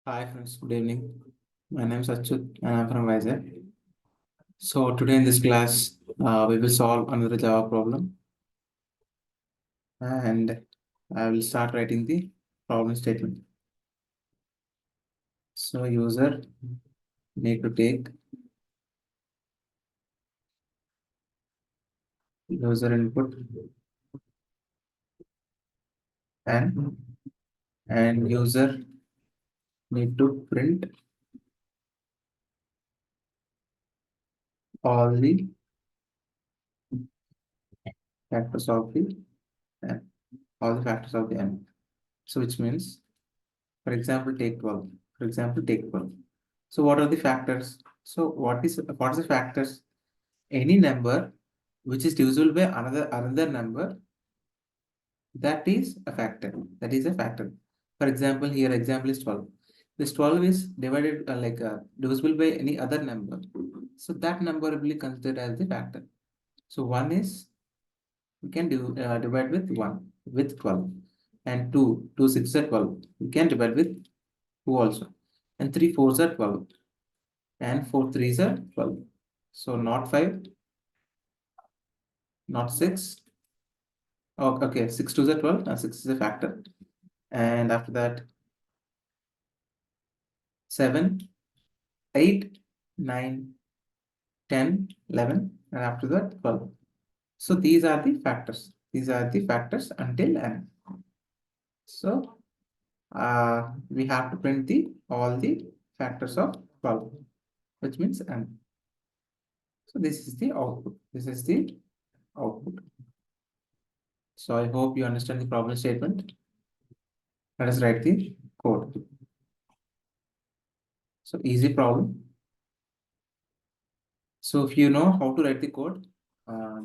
Hi friends, good evening. My name is Achut and I'm from Vizag. So today in this class, we will solve another Java problem and I will start writing the problem statement. So user need to take user input and user need to print all the factors of the n, all the factors of the n. So which means, for example, take 12. For example, take 12. So what are the factors? So what is the factors? Any number which is divisible by another number, that is a factor. That is a factor. For example, here example is 12. This 12 is divided divisible by any other number. So that number will be considered as the factor. So 1 is we can divide with 1 with 12, and 2 6 are 12. We can divide with 2 also, and 3 4s are 12, and 4 3s are 12. So not 5, not 6. Oh, okay, 6 2s are 12, and 6 is a factor. And after that, 7, 8, 9, 10, 11, and after that, 12. So these are the factors. These are the factors until n. So we have to print all the factors of 12, which means n. So this is the output. This is the output. So I hope you understand the problem statement. Let us write the code. So easy problem. So if you know how to write the code,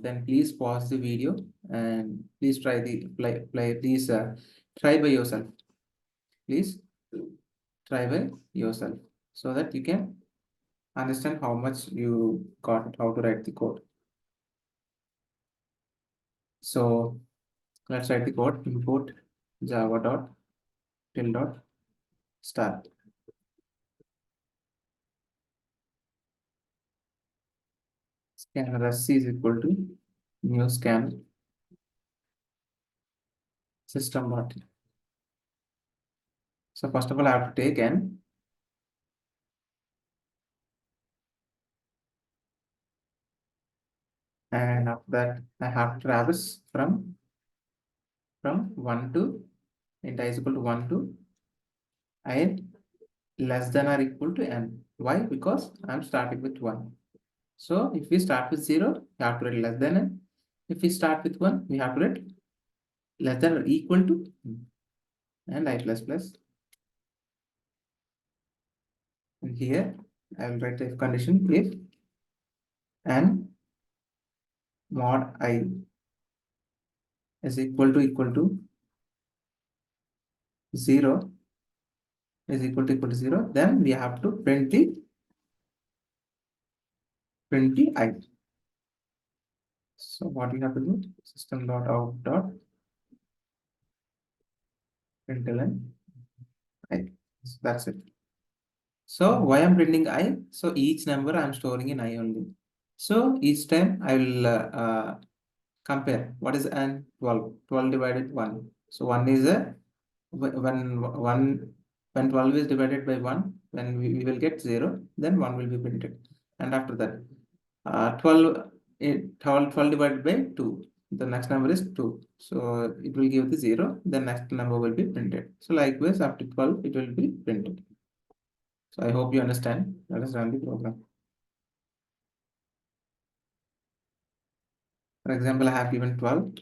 then please pause the video and please try the please try by yourself. Please try by yourself so that you can understand how much you got how to write the code. So let's write the code. Import java dot till dot start. Scanner sc is equal to new scanner system dot. So first of all, I have to take n, and after that I have to traverse from 1 to int I is equal to 1 to I less than or equal to n. Why? Because I'm starting with 1. So if we start with 0, we have to write less than n. If we start with 1, we have to write less than or equal to n. And I plus plus. And here I will write if condition if n mod I is equal to 0 is equal to 0, then we have to print the I. So what we have to do? System dot out dot println I. So that's it. So why I'm printing I? So each number I'm storing in I only. So each time I will compare what is n 12. 12 divided 1. So 1 is a when 12 is divided by 1, when we will get 0, then 1 will be printed. And after that, 12 divided by 2. The next number is 2. So it will give the 0. The next number will be printed. So likewise, after 12, it will be printed. So I hope you understand. Let us run the program. For example, I have given 12.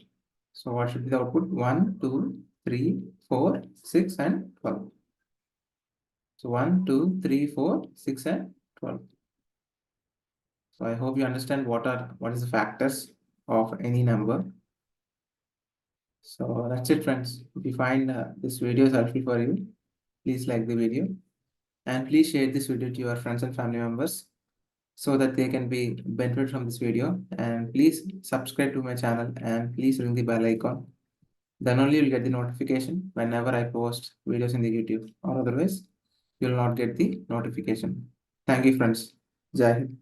So what should be the output? 1, 2, 3, 4, 6, and 12. So 1, 2, 3, 4, 6, and 12. So I hope you understand what is the factors of any number. So that's it, friends. If you find this video is helpful for you, please like the video and please share this video to your friends and family members so that they can be benefit from this video. And please subscribe to my channel and please ring the bell icon. Then only you'll get the notification whenever I post videos in the YouTube, or otherwise you will not get the notification. Thank you, friends. Jai Hind.